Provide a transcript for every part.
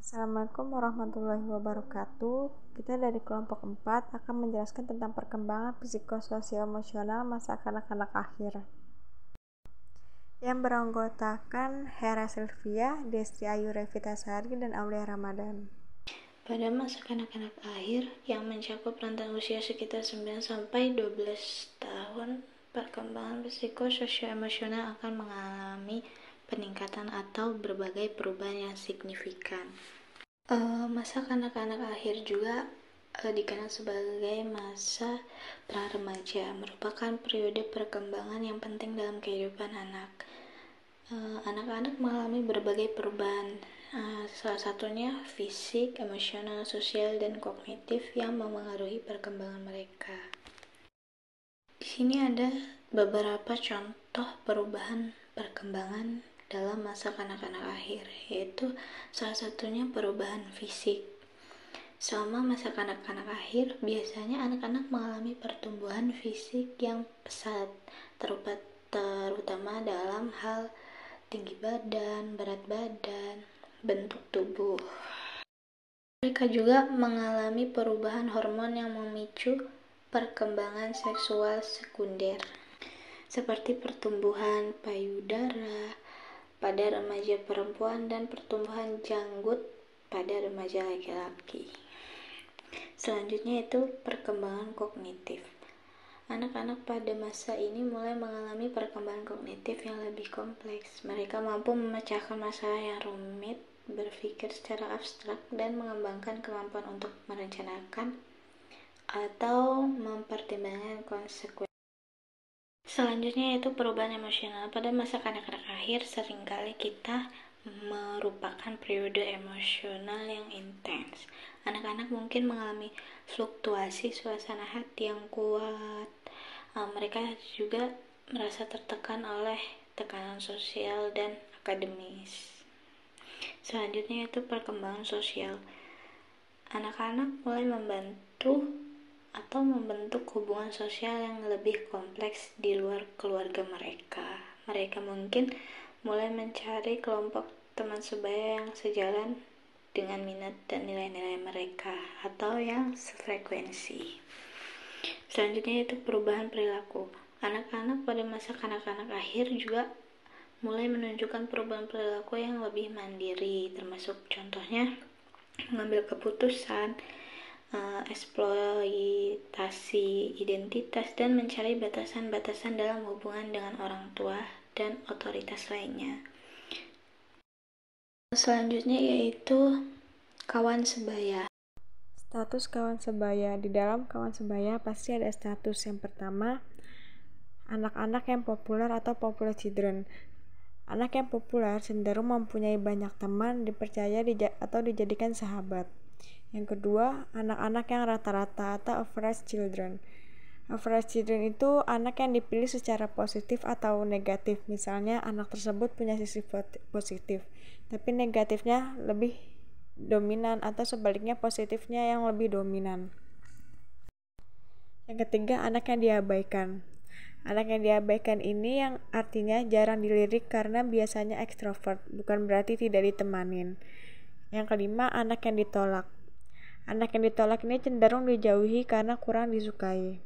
Assalamualaikum warahmatullahi wabarakatuh. Kita dari kelompok 4 akan menjelaskan tentang perkembangan psikososial emosional masa kanak-kanak akhir yang beranggotakan Hera Sylvia, Desti Ayu Revitasari, dan Aulia Ramadan. Pada masa kanak-kanak akhir yang mencakup rentang usia sekitar 9-12 tahun, perkembangan psikososial emosional akan mengalami peningkatan atau berbagai perubahan yang signifikan. Masa kanak-kanak akhir juga dikenal sebagai masa pra-remaja, merupakan periode perkembangan yang penting dalam kehidupan anak. Anak-anak mengalami berbagai perubahan, salah satunya fisik, emosional, sosial, dan kognitif yang memengaruhi perkembangan mereka. Di sini ada beberapa contoh perubahan perkembangan dalam masa kanak-kanak akhir, yaitu salah satunya perubahan fisik. Selama masa kanak-kanak akhir, biasanya anak-anak mengalami pertumbuhan fisik yang pesat, terutama dalam hal tinggi badan, berat badan, bentuk tubuh. Mereka juga mengalami perubahan hormon yang memicu perkembangan seksual sekunder, seperti pertumbuhan payudara pada remaja perempuan dan pertumbuhan janggut pada remaja laki-laki. Selanjutnya itu perkembangan kognitif. Anak-anak pada masa ini mulai mengalami perkembangan kognitif yang lebih kompleks. Mereka mampu memecahkan masalah yang rumit, berpikir secara abstrak, dan mengembangkan kemampuan untuk merencanakan atau mempertimbangkan konsekuensi. Selanjutnya yaitu perubahan emosional. Pada masa kanak-kanak akhir, seringkali kita merupakan periode emosional yang intens. Anak-anak mungkin mengalami fluktuasi suasana hati yang kuat. Mereka juga merasa tertekan oleh tekanan sosial dan akademis. Selanjutnya yaitu perkembangan sosial. Anak-anak mulai membentuk hubungan sosial yang lebih kompleks di luar keluarga mereka. Mereka mungkin mulai mencari kelompok teman sebaya yang sejalan dengan minat dan nilai-nilai mereka atau yang sefrekuensi. Selanjutnya itu perubahan perilaku. Anak-anak pada masa kanak-kanak akhir juga mulai menunjukkan perubahan perilaku yang lebih mandiri, termasuk contohnya mengambil keputusan, eksploitasi identitas, dan mencari batasan-batasan dalam hubungan dengan orang tua dan otoritas lainnya. Selanjutnya yaitu kawan sebaya. Status kawan sebaya. Di dalam kawan sebaya pasti ada status. Yang pertama, anak-anak yang populer atau popular children. Anak yang populer cenderung mempunyai banyak teman, dipercaya atau dijadikan sahabat. Yang kedua, anak-anak yang rata-rata atau average children. Average children itu anak yang dipilih secara positif atau negatif. Misalnya anak tersebut punya sisi positif, tapi negatifnya lebih dominan, atau sebaliknya positifnya yang lebih dominan. Yang ketiga, anak yang diabaikan. Anak yang diabaikan ini yang artinya jarang dilirik karena biasanya ekstrovert, bukan berarti tidak ditemanin. Yang kelima, anak yang ditolak. Anak yang ditolak ini cenderung dijauhi karena kurang disukai.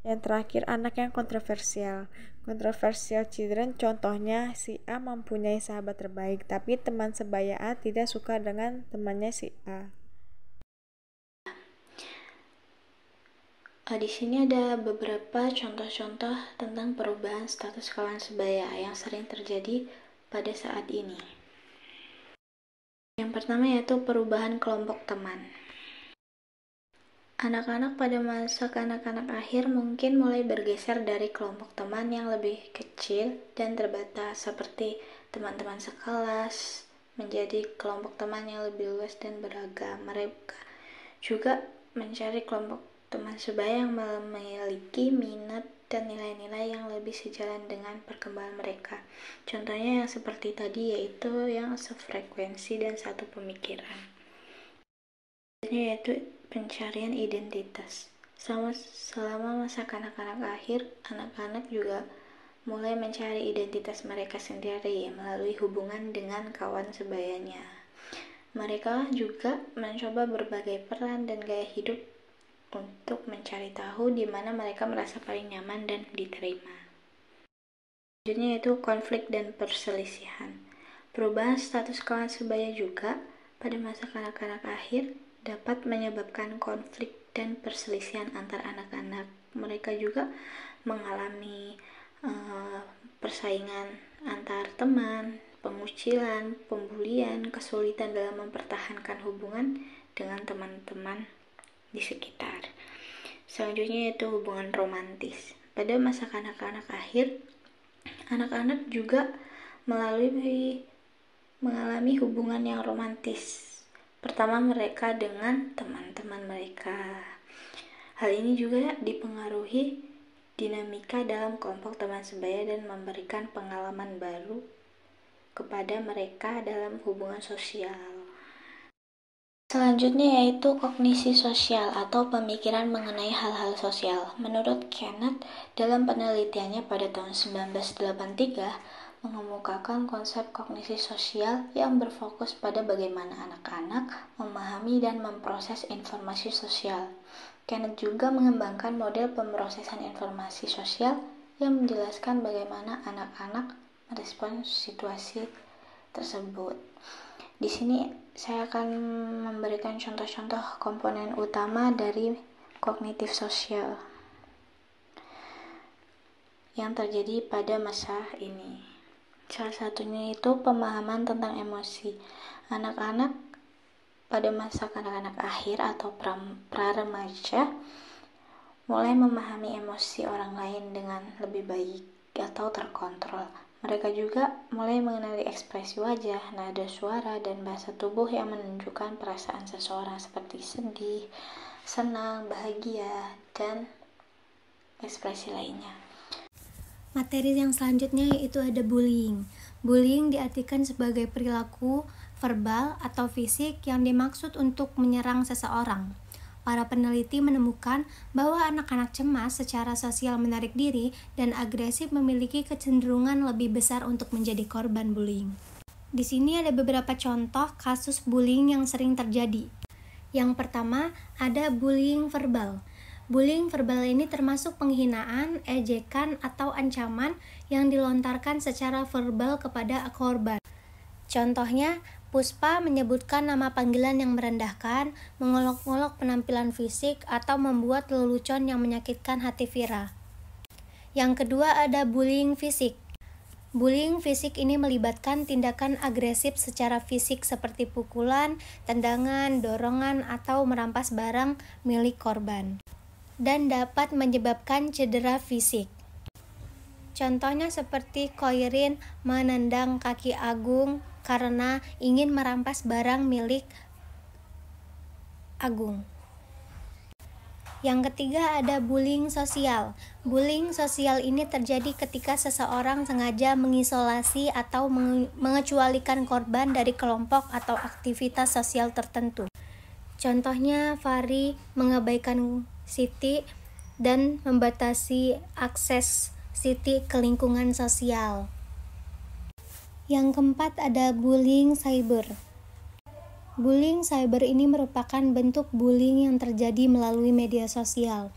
Yang terakhir, anak yang kontroversial. Kontroversial children contohnya si A mempunyai sahabat terbaik, tapi teman sebaya A tidak suka dengan temannya si A. Di sini ada beberapa contoh-contoh tentang perubahan status kawan sebaya yang sering terjadi pada saat ini. Yang pertama yaitu perubahan kelompok teman. Anak-anak pada masa kanak-kanak akhir mungkin mulai bergeser dari kelompok teman yang lebih kecil dan terbatas seperti teman-teman sekelas menjadi kelompok teman yang lebih luas dan beragam. Mereka juga mencari kelompok teman sebaya yang memiliki minat dan nilai-nilai yang lebih sejalan dengan perkembangan mereka. Contohnya yang seperti tadi, yaitu yang sefrekuensi dan satu pemikiran. Yaitu pencarian identitas. Selama masa kanak-kanak akhir, anak-anak juga mulai mencari identitas mereka sendiri melalui hubungan dengan kawan sebayanya. Mereka juga mencoba berbagai peran dan gaya hidup untuk mencari tahu di mana mereka merasa paling nyaman dan diterima. Selanjutnya yaitu konflik dan perselisihan. Perubahan status kawan sebaya juga pada masa kanak-kanak akhir dapat menyebabkan konflik dan perselisihan antar anak-anak. Mereka juga mengalami persaingan antar teman, pengucilan, pembulian, kesulitan dalam mempertahankan hubungan dengan teman-teman di sekitar. Selanjutnya yaitu hubungan romantis. Pada masa kanak-kanak akhir, anak-anak juga mengalami hubungan yang romantis. Pertama, mereka dengan teman-teman mereka. Hal ini juga dipengaruhi dinamika dalam kelompok teman sebaya dan memberikan pengalaman baru kepada mereka dalam hubungan sosial. Selanjutnya yaitu kognisi sosial atau pemikiran mengenai hal-hal sosial. Menurut Kenneth, dalam penelitiannya pada tahun 1983, mengemukakan konsep kognisi sosial yang berfokus pada bagaimana anak-anak memahami dan memproses informasi sosial. Kenneth juga mengembangkan model pemrosesan informasi sosial yang menjelaskan bagaimana anak-anak merespons situasi tersebut. Di sini saya akan memberikan contoh-contoh komponen utama dari kognitif sosial yang terjadi pada masa ini. Salah satunya itu pemahaman tentang emosi. Anak-anak pada masa kanak-kanak akhir atau pra-remaja mulai memahami emosi orang lain dengan lebih baik atau terkontrol. Mereka juga mulai mengenali ekspresi wajah, nada suara, dan bahasa tubuh yang menunjukkan perasaan seseorang seperti sedih, senang, bahagia, dan ekspresi lainnya. Materi yang selanjutnya yaitu ada bullying. Bullying diartikan sebagai perilaku verbal atau fisik yang dimaksud untuk menyerang seseorang. Para peneliti menemukan bahwa anak-anak cemas secara sosial menarik diri dan agresif memiliki kecenderungan lebih besar untuk menjadi korban bullying. Di sini ada beberapa contoh kasus bullying yang sering terjadi. Yang pertama, ada bullying verbal. Bullying verbal ini termasuk penghinaan, ejekan, atau ancaman yang dilontarkan secara verbal kepada korban. Contohnya, Puspa menyebutkan nama panggilan yang merendahkan, mengolok-olok penampilan fisik, atau membuat lelucon yang menyakitkan hati Vira. Yang kedua ada bullying fisik. Bullying fisik ini melibatkan tindakan agresif secara fisik seperti pukulan, tendangan, dorongan, atau merampas barang milik korban, dan dapat menyebabkan cedera fisik. Contohnya seperti Koirin menendang kaki Agung karena ingin merampas barang milik Agung. Yang ketiga ada bullying sosial. Bullying sosial ini terjadi ketika seseorang sengaja mengisolasi atau mengecualikan korban dari kelompok atau aktivitas sosial tertentu. Contohnya Fahri mengabaikan Siti dan membatasi akses Siti ke lingkungan sosial. Yang keempat ada bullying cyber. Bullying cyber ini merupakan bentuk bullying yang terjadi melalui media sosial,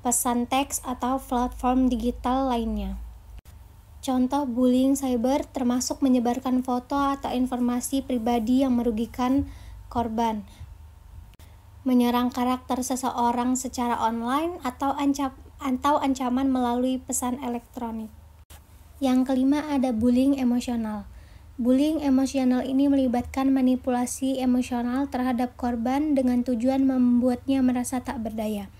pesan teks, atau platform digital lainnya. Contoh bullying cyber termasuk menyebarkan foto atau informasi pribadi yang merugikan korban, menyerang karakter seseorang secara online, atau ancaman melalui pesan elektronik. Yang kelima ada bullying emosional. Bullying emosional ini melibatkan manipulasi emosional terhadap korban dengan tujuan membuatnya merasa tak berdaya,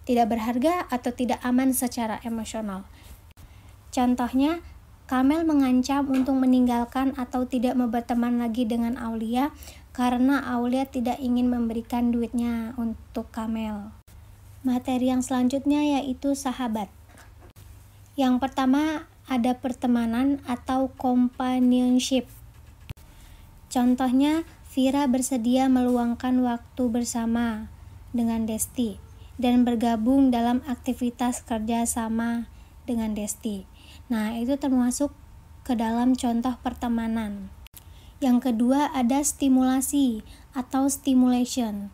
tidak berharga, atau tidak aman secara emosional. Contohnya, Kamel mengancam untuk meninggalkan atau tidak berteman lagi dengan Aulia karena Aulia tidak ingin memberikan duitnya untuk Kamel. Materi yang selanjutnya yaitu sahabat. Yang pertama ada pertemanan atau companionship. Contohnya, Vira bersedia meluangkan waktu bersama dengan Desti dan bergabung dalam aktivitas kerja sama dengan Desti. Nah, itu termasuk ke dalam contoh pertemanan. Yang kedua ada stimulasi atau stimulation.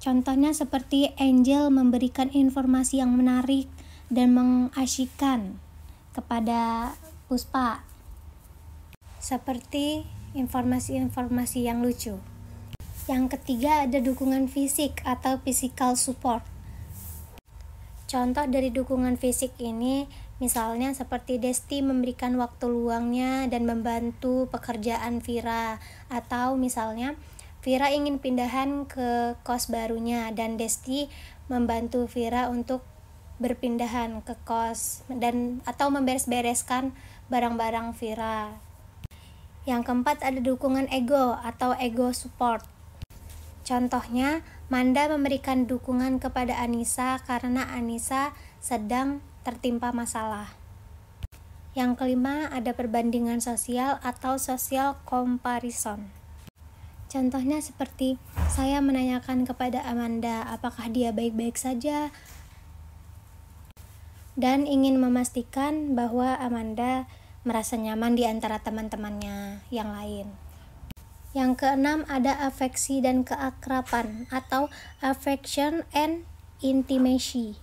Contohnya seperti Angel memberikan informasi yang menarik dan mengasyikkan kepada Puspa, seperti informasi-informasi yang lucu. Yang ketiga ada dukungan fisik atau physical support. Contoh dari dukungan fisik ini misalnya seperti Desti memberikan waktu luangnya dan membantu pekerjaan Vira, atau misalnya Vira ingin pindahan ke kos barunya dan Desti membantu Vira untuk berpindahan ke kos dan atau memberes-bereskan barang-barang Vira. Yang keempat ada dukungan ego atau ego support. Contohnya, Manda memberikan dukungan kepada Anissa karena Anissa sedang tertimpa masalah. Yang kelima ada perbandingan sosial atau social comparison. Contohnya seperti saya menanyakan kepada Amanda apakah dia baik-baik saja dan ingin memastikan bahwa Amanda merasa nyaman di antara teman-temannya yang lain. Yang keenam ada afeksi dan keakraban atau affection and intimacy.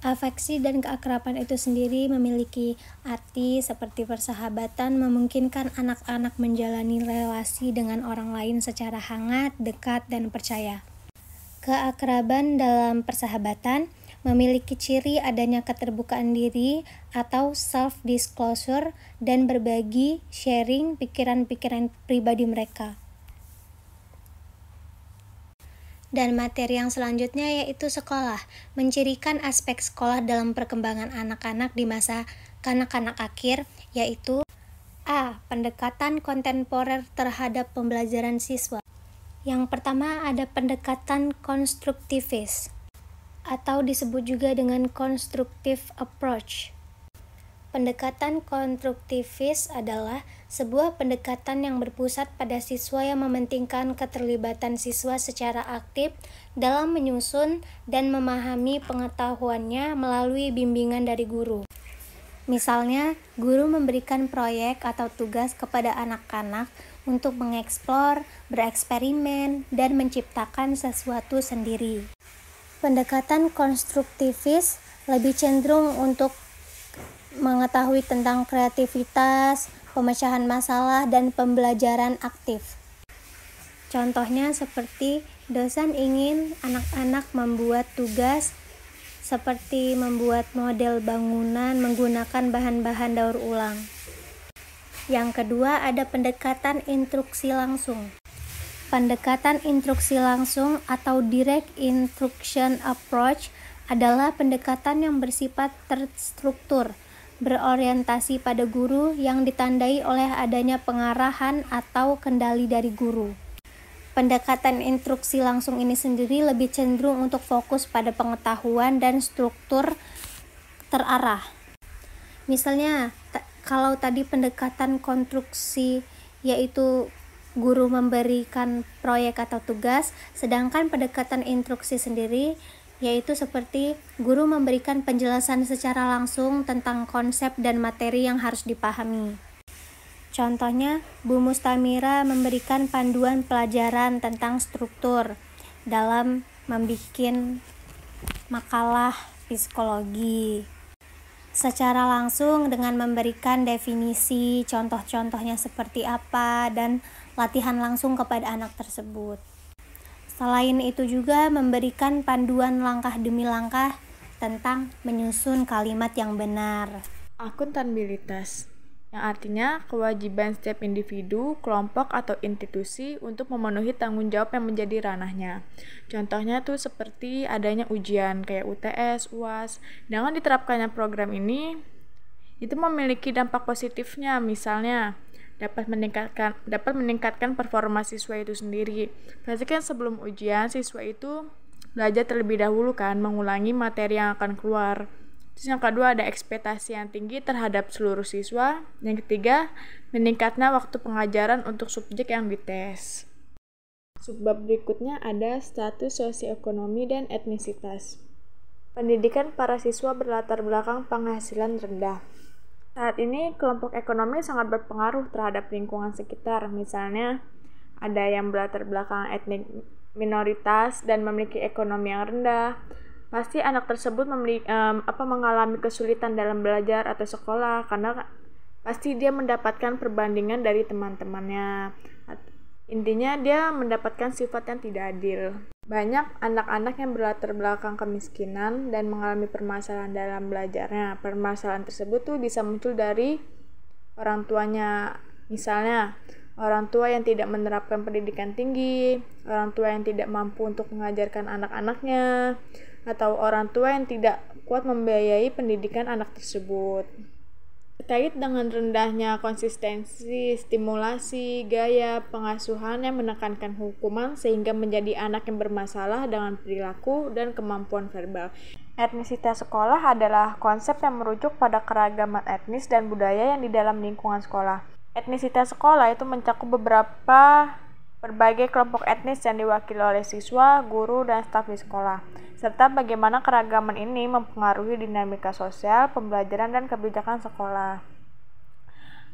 Afeksi dan keakraban itu sendiri memiliki arti seperti persahabatan, memungkinkan anak-anak menjalani relasi dengan orang lain secara hangat, dekat, dan percaya. Keakraban dalam persahabatan memiliki ciri adanya keterbukaan diri atau self-disclosure dan berbagi, sharing pikiran-pikiran pribadi mereka. Dan materi yang selanjutnya yaitu sekolah, mencirikan aspek sekolah dalam perkembangan anak-anak di masa kanak-kanak akhir, yaitu A. Pendekatan kontemporer terhadap pembelajaran siswa. Yang pertama ada pendekatan konstruktivis, atau disebut juga dengan constructive approach. Pendekatan konstruktivis adalah sebuah pendekatan yang berpusat pada siswa yang mementingkan keterlibatan siswa secara aktif dalam menyusun dan memahami pengetahuannya melalui bimbingan dari guru. Misalnya, guru memberikan proyek atau tugas kepada anak-anak untuk mengeksplor, bereksperimen, dan menciptakan sesuatu sendiri. Pendekatan konstruktivis lebih cenderung untuk mengetahui tentang kreativitas, pemecahan masalah, dan pembelajaran aktif. Contohnya seperti dosen ingin anak-anak membuat tugas seperti membuat model bangunan menggunakan bahan-bahan daur ulang. Yang kedua ada pendekatan instruksi langsung. Pendekatan instruksi langsung atau direct instruction approach adalah pendekatan yang bersifat terstruktur, berorientasi pada guru yang ditandai oleh adanya pengarahan atau kendali dari guru. Pendekatan instruksi langsung ini sendiri lebih cenderung untuk fokus pada pengetahuan dan struktur terarah. Misalnya, kalau tadi pendekatan konstruksi yaitu guru memberikan proyek atau tugas, sedangkan pendekatan instruksi sendiri yaitu seperti guru memberikan penjelasan secara langsung tentang konsep dan materi yang harus dipahami. Contohnya, Bu Mustamira memberikan panduan pelajaran tentang struktur dalam membuat makalah psikologi. Secara langsung dengan memberikan definisi, contoh-contohnya seperti apa, dan latihan langsung kepada anak tersebut. Selain itu juga memberikan panduan langkah demi langkah tentang menyusun kalimat yang benar. Akuntabilitas, yang artinya kewajiban setiap individu, kelompok, atau institusi untuk memenuhi tanggung jawab yang menjadi ranahnya. Contohnya tuh seperti adanya ujian kayak UTS, UAS. Dengan diterapkannya program ini, itu memiliki dampak positifnya, misalnya dapat meningkatkan performa siswa itu sendiri. Pastikan sebelum ujian, siswa itu belajar terlebih dahulu kan, mengulangi materi yang akan keluar. Terus yang kedua ada ekspektasi yang tinggi terhadap seluruh siswa. Yang ketiga, meningkatnya waktu pengajaran untuk subjek yang dites. Subbab berikutnya ada status sosioekonomi dan etnisitas. Pendidikan para siswa berlatar belakang penghasilan rendah. Saat ini kelompok ekonomi sangat berpengaruh terhadap lingkungan sekitar. Misalnya ada yang berlatar belakang etnik minoritas dan memiliki ekonomi yang rendah. Pasti anak tersebut mengalami kesulitan dalam belajar atau sekolah karena pasti dia mendapatkan perbandingan dari teman-temannya. Intinya dia mendapatkan sifat yang tidak adil. Banyak anak-anak yang berlatar belakang kemiskinan dan mengalami permasalahan dalam belajarnya. Permasalahan tersebut tuh bisa muncul dari orang tuanya. Misalnya, orang tua yang tidak menerapkan pendidikan tinggi, orang tua yang tidak mampu untuk mengajarkan anak-anaknya, atau orang tua yang tidak kuat membiayai pendidikan anak tersebut. Terkait dengan rendahnya konsistensi, stimulasi, gaya pengasuhan yang menekankan hukuman sehingga menjadi anak yang bermasalah dengan perilaku dan kemampuan verbal. Etnisitas sekolah adalah konsep yang merujuk pada keragaman etnis dan budaya yang di dalam lingkungan sekolah. Etnisitas sekolah itu mencakup berbagai kelompok etnis yang diwakili oleh siswa, guru, dan staf di sekolah, serta bagaimana keragaman ini mempengaruhi dinamika sosial, pembelajaran, dan kebijakan sekolah.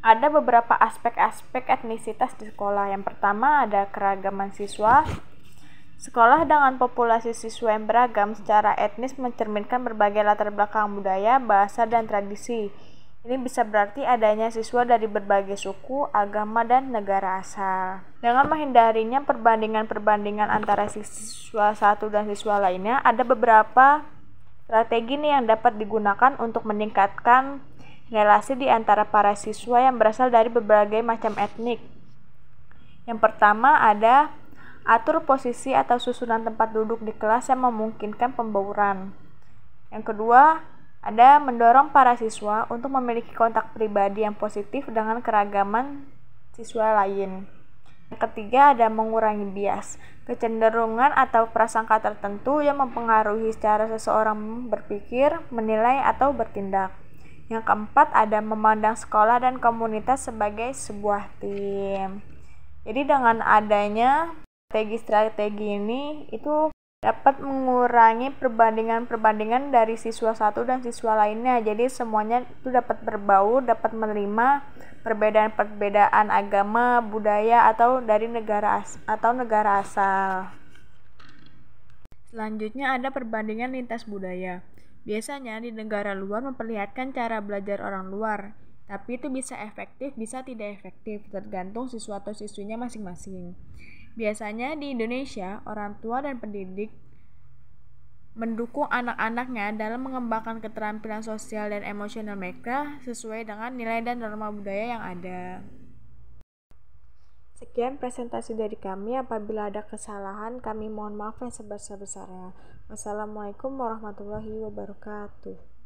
Ada beberapa aspek-aspek etnisitas di sekolah. Yang pertama ada keragaman siswa. Sekolah dengan populasi siswa yang beragam secara etnis mencerminkan berbagai latar belakang budaya, bahasa, dan tradisi. Ini bisa berarti adanya siswa dari berbagai suku, agama, dan negara asal. Dengan menghindarinya perbandingan-perbandingan antara siswa satu dan siswa lainnya, ada beberapa strategi nih yang dapat digunakan untuk meningkatkan relasi di antara para siswa yang berasal dari berbagai macam etnik. Yang pertama ada atur posisi atau susunan tempat duduk di kelas yang memungkinkan pembauran. Yang kedua, ada mendorong para siswa untuk memiliki kontak pribadi yang positif dengan keragaman siswa lain. Yang ketiga ada mengurangi bias, kecenderungan atau prasangka tertentu yang mempengaruhi cara seseorang berpikir, menilai, atau bertindak. Yang keempat ada memandang sekolah dan komunitas sebagai sebuah tim. Jadi dengan adanya strategi-strategi ini itu dapat mengurangi perbandingan-perbandingan dari siswa satu dan siswa lainnya. Jadi semuanya itu dapat berbaur, dapat menerima perbedaan-perbedaan agama, budaya, atau dari negara asal. Selanjutnya ada perbandingan lintas budaya. Biasanya di negara luar memperlihatkan cara belajar orang luar, tapi itu bisa efektif, bisa tidak efektif, tergantung siswa atau siswinya masing-masing. Biasanya di Indonesia, orang tua dan pendidik mendukung anak-anaknya dalam mengembangkan keterampilan sosial dan emosional mereka sesuai dengan nilai dan norma budaya yang ada. Sekian presentasi dari kami. Apabila ada kesalahan, kami mohon maaf yang sebesar-besarnya. Wassalamualaikum warahmatullahi wabarakatuh.